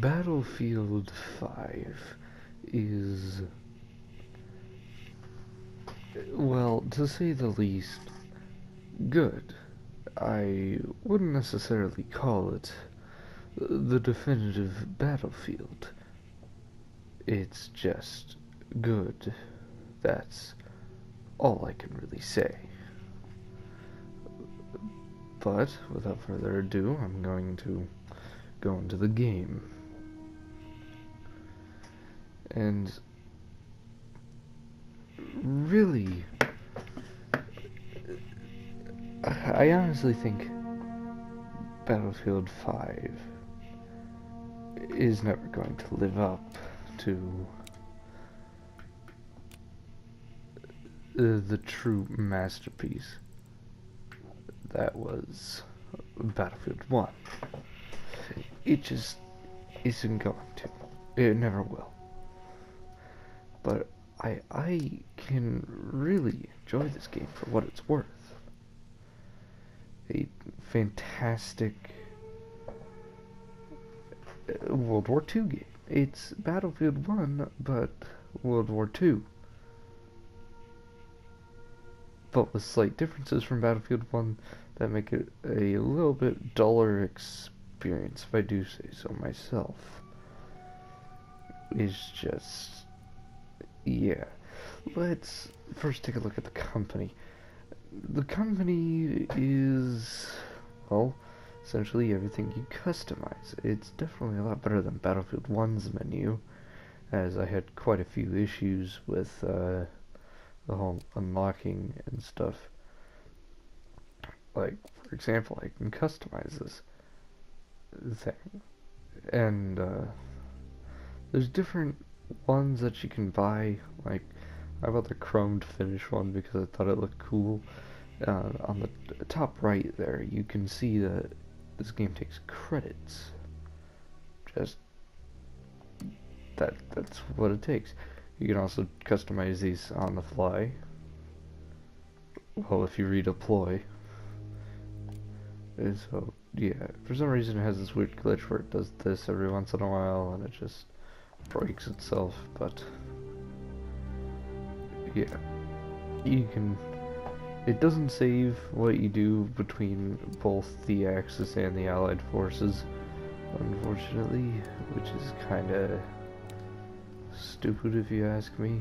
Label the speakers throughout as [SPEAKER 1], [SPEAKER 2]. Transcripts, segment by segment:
[SPEAKER 1] Battlefield 5 is, well, to say the least, good. I wouldn't necessarily call it the definitive Battlefield. It's just good. That's all I can really say. But, without further ado, I'm going to go into the game. And really, I honestly think Battlefield 5 is never going to live up to the true masterpiece that was Battlefield 1. It just isn't going to. It never will. But I can really enjoy this game for what it's worth. A fantastic World War II game. It's Battlefield 1, but World War II. But with slight differences from Battlefield 1 that make it a little bit duller experience, if I do say so myself. It's just, yeah. Let's first take a look at the company. The company is, well, essentially everything you customize. It's definitely a lot better than Battlefield 1's menu, as I had quite a few issues with the whole unlocking and stuff. Like, for example, I can customize this thing, and there's different ones that you can buy. Like, I bought the chromed finish one because I thought it looked cool. On the top right there, you can see that this game takes credits. Just that's what it takes. You can also customize these on the fly. Well, if you redeploy. And so, yeah, for some reason it has this weird glitch where it does this every once in a while and it just breaks itself, but yeah, you can, it doesn't save what you do between both the Axis and the Allied forces, unfortunately, which is kinda stupid if you ask me.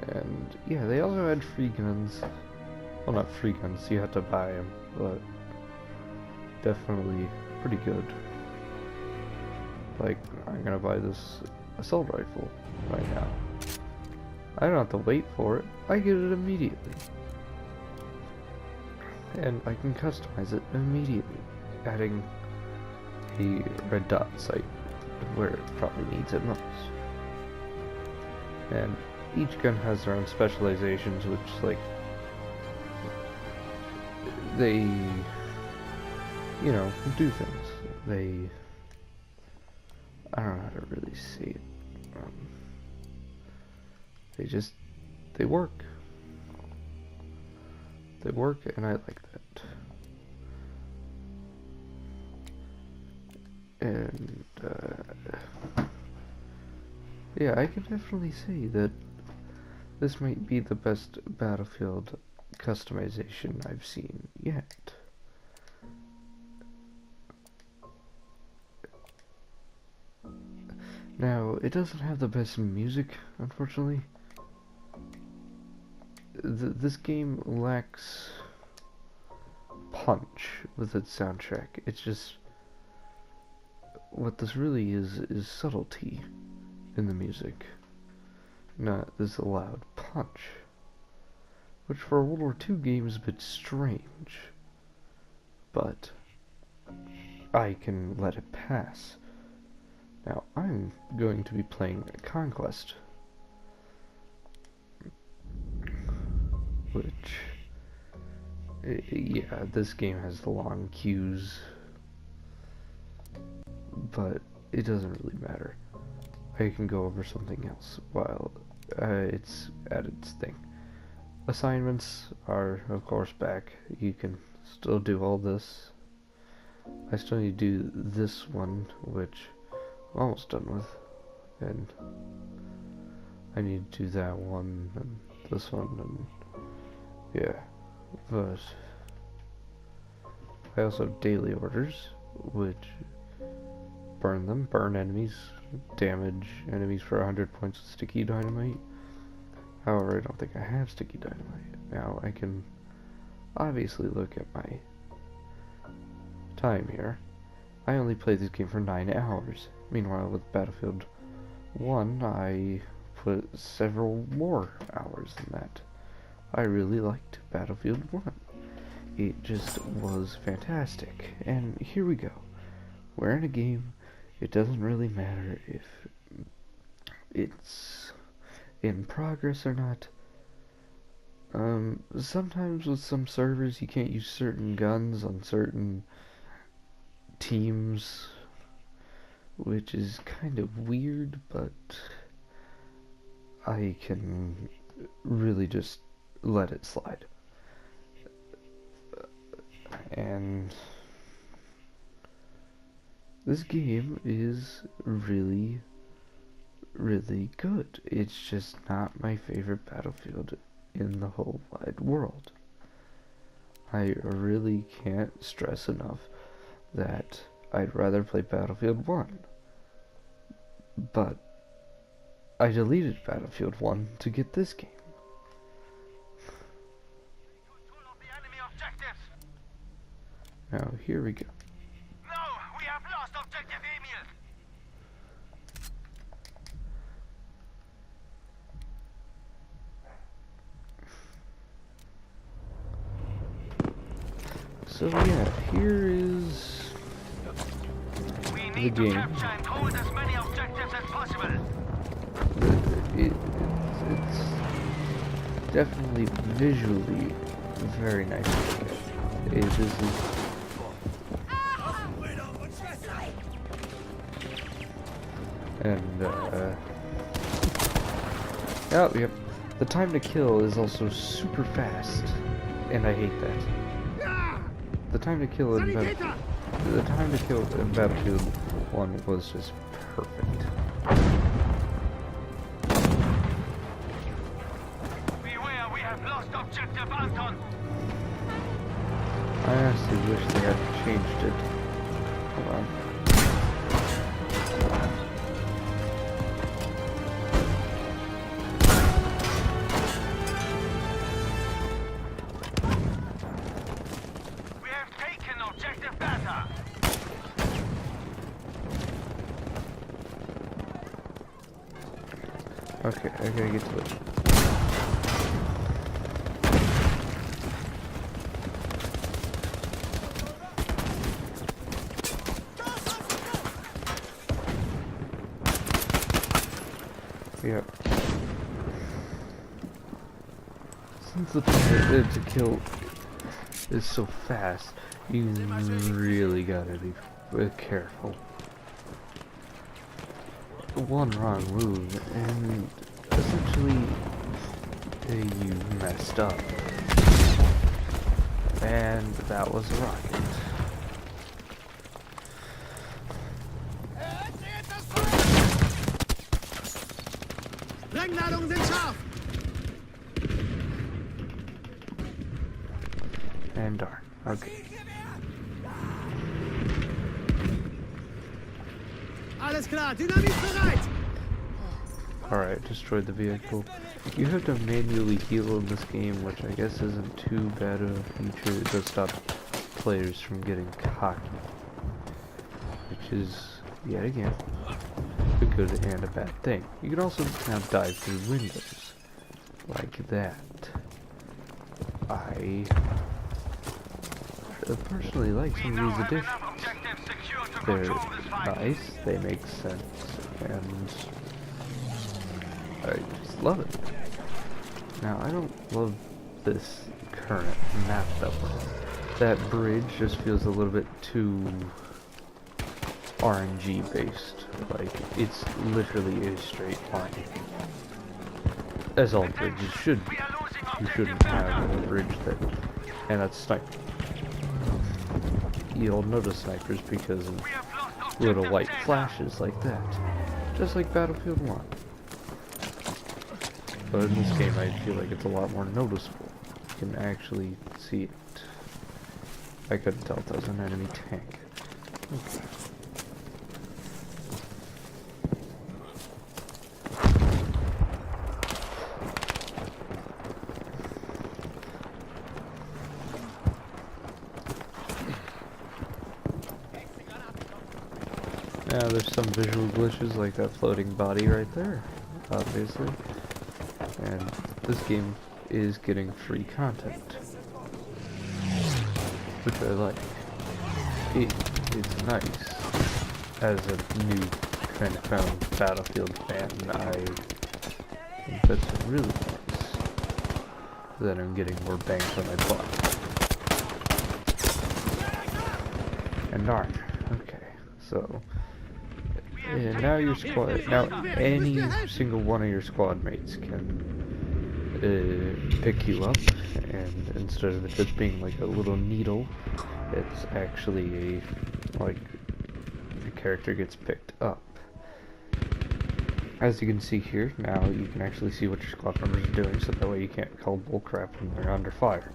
[SPEAKER 1] And yeah, they also had free guns. Well, not free guns, you had to buy them, but definitely pretty good. Like, I'm gonna buy this assault rifle right now. I don't have to wait for it, I get it immediately. And I can customize it immediately, adding a red dot sight where it probably needs it most. And each gun has their own specializations, which, like, they, you know, do things. They, I don't know how to really say it. They work. They work, and I like that. And, yeah, I can definitely say that this might be the best Battlefield customization I've seen yet. Now, it doesn't have the best music, unfortunately. This game lacks punch with its soundtrack. It's just, what this really is subtlety in the music, not this loud punch, which for a World War II game is a bit strange, but I can let it pass. Now, I'm going to be playing Conquest, which, yeah, this game has the long queues, but it doesn't really matter. I can go over something else while it's at its thing. Assignments are, of course, back. You can still do all this. I still need to do this one, which I'm almost done with. And I need to do that one, and this one, and yeah. But I also have daily orders, which burn enemies, damage enemies for 100 points with sticky dynamite. However, I don't think I have sticky dynamite. Now, I can obviously look at my time here. I only played this game for 9 hours. Meanwhile, with Battlefield 1, I put several more hours than that. I really liked Battlefield 1. It just was fantastic. And here we go. We're in a game. It doesn't really matter if it's in progress or not. Sometimes with some servers you can't use certain guns on certain teams, which is kind of weird, but I can really just let it slide. And this game is really, really good. It's just not my favorite Battlefield in the whole wide world. I really can't stress enough that I'd rather play Battlefield 1. But I deleted Battlefield 1 to get this game. Now, here we go.
[SPEAKER 2] No, we have lost objective Emil.
[SPEAKER 1] So yeah, here is
[SPEAKER 2] We
[SPEAKER 1] the
[SPEAKER 2] need to
[SPEAKER 1] game.
[SPEAKER 2] capture and hold as many objectives as possible.
[SPEAKER 1] It's definitely visually very nice to look at. This is and oh yep, the time to kill is also super fast, and I hate that. The time to kill in Battlefield 1 was just perfect.
[SPEAKER 2] Beware, we have lost objective Anton.
[SPEAKER 1] I honestly wish they had changed it. Hold on.
[SPEAKER 2] We have taken objective data.
[SPEAKER 1] Okay, I gotta get to it. Yep. Since the time to kill is so fast, you really gotta be careful. One wrong move, and essentially you messed up. And that was a rocket.
[SPEAKER 3] Sprengladungen sind scharf!
[SPEAKER 1] And darn. Okay.
[SPEAKER 3] Alles klar, Dynamit bereit!
[SPEAKER 1] Alright, destroyed the vehicle. You have to manually heal in this game, which I guess isn't too bad of a feature. It does stop players from getting cocky. Which is, yet again, a good and a bad thing. You can also now dive through windows. Like that. I personally like some of these additions. They're nice, they make sense, and I just love it. Now, I don't love this current map that we're on. That bridge just feels a little bit too RNG based. Like, it's literally a straight line. As all bridges should be. You shouldn't have a bridge that... And that's sniper. you'll notice snipers because of
[SPEAKER 2] We have lost
[SPEAKER 1] little
[SPEAKER 2] objective
[SPEAKER 1] white
[SPEAKER 2] Caesar.
[SPEAKER 1] flashes like that. Just like Battlefield 1. But in this game I feel like it's a lot more noticeable. You can actually see it. I couldn't tell if that was an enemy tank. Okay. Now there's some visual glitches like that floating body right there, obviously. And this game is getting free content, which I like. It's nice. As a new kind of found Battlefield fan, I think that's really nice. That I'm getting more bang for my buck. And darn. Okay, so now your squad, now any single one of your squad mates can pick you up, and instead of it just being like a little needle, it's actually like the character gets picked up. As you can see here, now you can actually see what your squad members are doing, so that way you can't call bullcrap when they're under fire.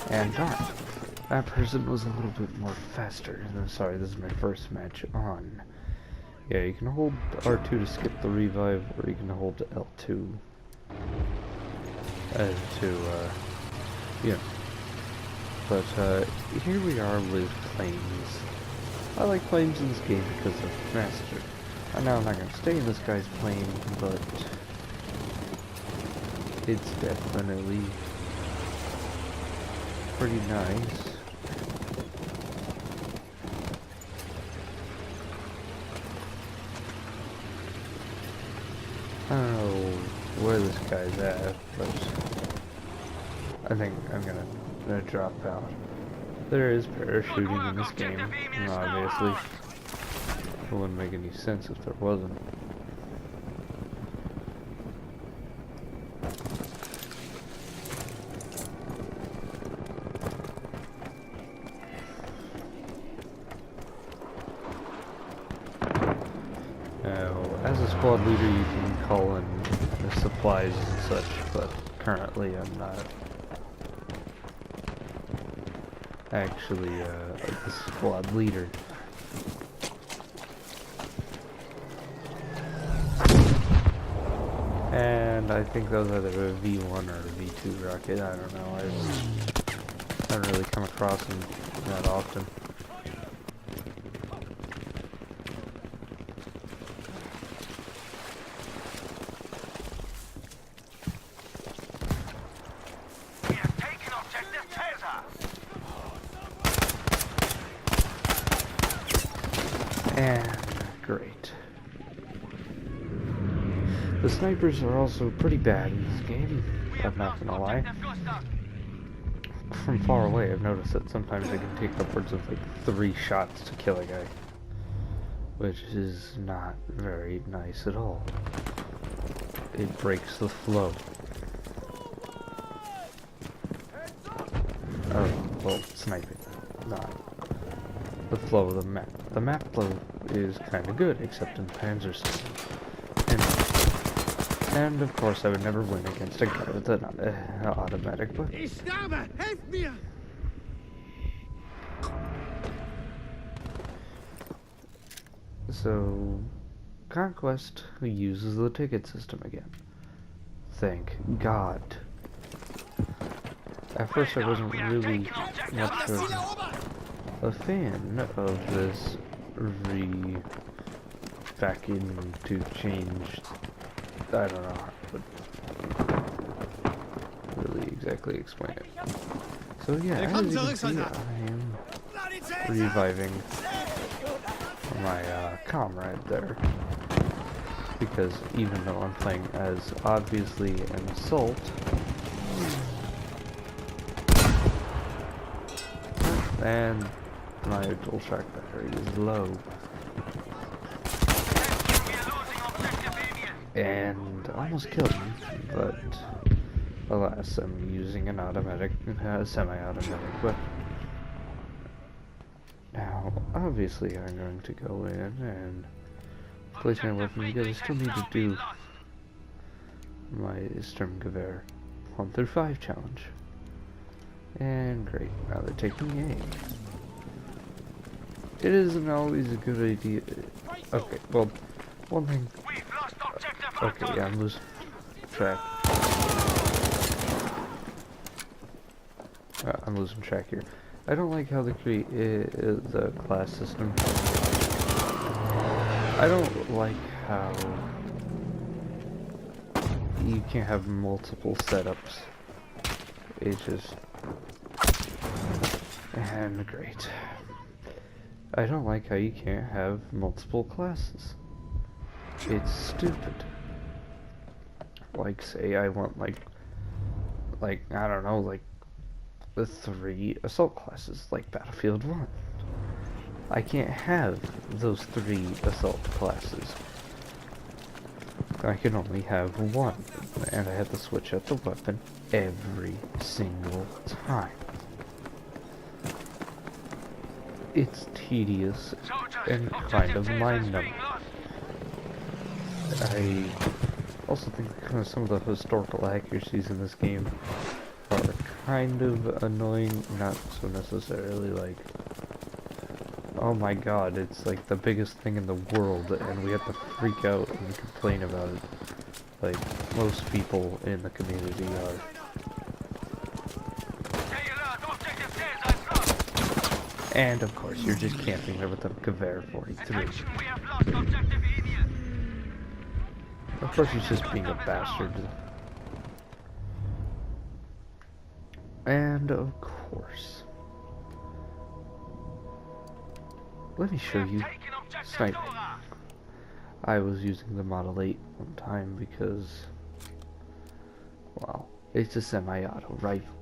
[SPEAKER 1] And darn, that person was a little bit more faster. Sorry, this is my first match on. Yeah, you can hold R2 to skip the revive, or you can hold L2 yeah. But here we are with planes. I like planes in this game because of Master. I know I'm not going to stay in this guy's plane, but it's definitely pretty nice. I don't know where this guy's at, but I think I'm gonna drop out. There is parachuting in this game, obviously. It wouldn't make any sense if there wasn't. As a squad leader, you can call in the supplies and such, but currently I'm not actually the squad leader. And I think that was either a V1 or a V2 rocket, I don't know, I haven't really come across them that often. And great. The snipers are also pretty bad in this game, I'm not gonna lie. From far away, I've noticed that sometimes they can take upwards of like 3 shots to kill a guy, which is not very nice at all. It breaks the flow. Oh, well, sniping, not the flow of the map. The map flow is kind of good, except in the Panzer system. And of course, I would never win against a guy with an automatic weapon.
[SPEAKER 3] Ich sterbe! Helft mir!
[SPEAKER 1] So, Conquest uses the ticket system again. Thank God. At first, I wasn't really much of a fan of this back into change. I don't know how to really exactly explain it. So yeah, as you can see, I am reviving my comrade there, because even though I'm playing as obviously an assault, and my dual shock battery is low. and almost killed him, but alas, I'm using an automatic, semi-automatic weapon. Now, obviously I'm going to go in and place my weapon because I still need to do my Sturmgewehr 1 through 5 challenge. And great, now they're taking A. It isn't always a good idea. Okay, well, one thing. Okay, yeah, I'm losing track. I'm losing track here. I don't like how they create the class system. I don't like how you can't have multiple setups. It's just... And great. I don't like how you can't have multiple classes. It's stupid. Like, say I want like I don't know, like the 3 assault classes, like Battlefield 1. I can't have those 3 assault classes. I can only have 1, and I have to switch out the weapon every single time. It's tedious and kind of mind-numbing. I also think some of the historical accuracies in this game are kind of annoying, not so necessarily like, oh my god, it's like the biggest thing in the world and we have to freak out and complain about it, like most people in the community are. And of course, you're just camping there with a Gewehr 43. Of course, he's just being a bastard. And of course, let me show you sniping. I was using the Model 8 one time because, well, it's a semi-auto rifle.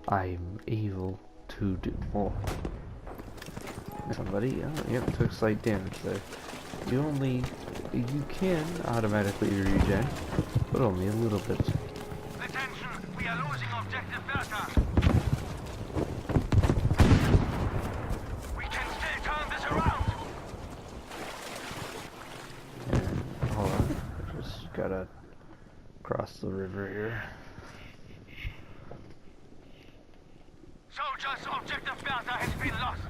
[SPEAKER 1] I'm able to do more. Somebody, yep, took slight damage there. You can automatically regen, but only a little bit.
[SPEAKER 2] Attention, we are losing objective Bertha. We can still turn this around.
[SPEAKER 1] And, hold on, I just gotta cross the river here.
[SPEAKER 2] Soldiers, objective Bertha has been lost.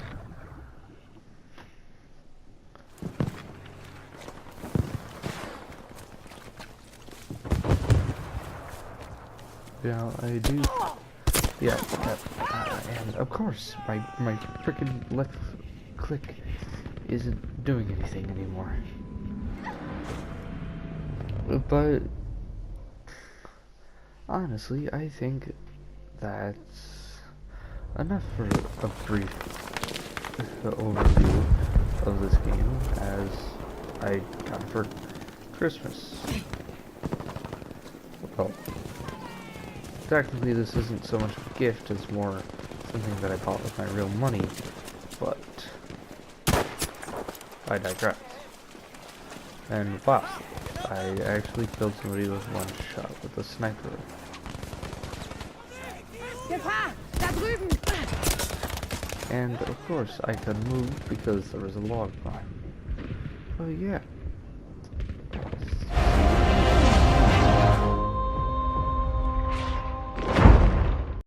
[SPEAKER 1] Now I do, yeah, and of course my frickin' left click isn't doing anything anymore. But honestly, I think that's enough for a brief overview of this game as I got for Christmas. Well, technically this isn't so much a gift as more something that I bought with my real money, but I digress. And wow, I actually killed somebody with one shot with a sniper. And of course I could move because there was a log behind me. Oh yeah,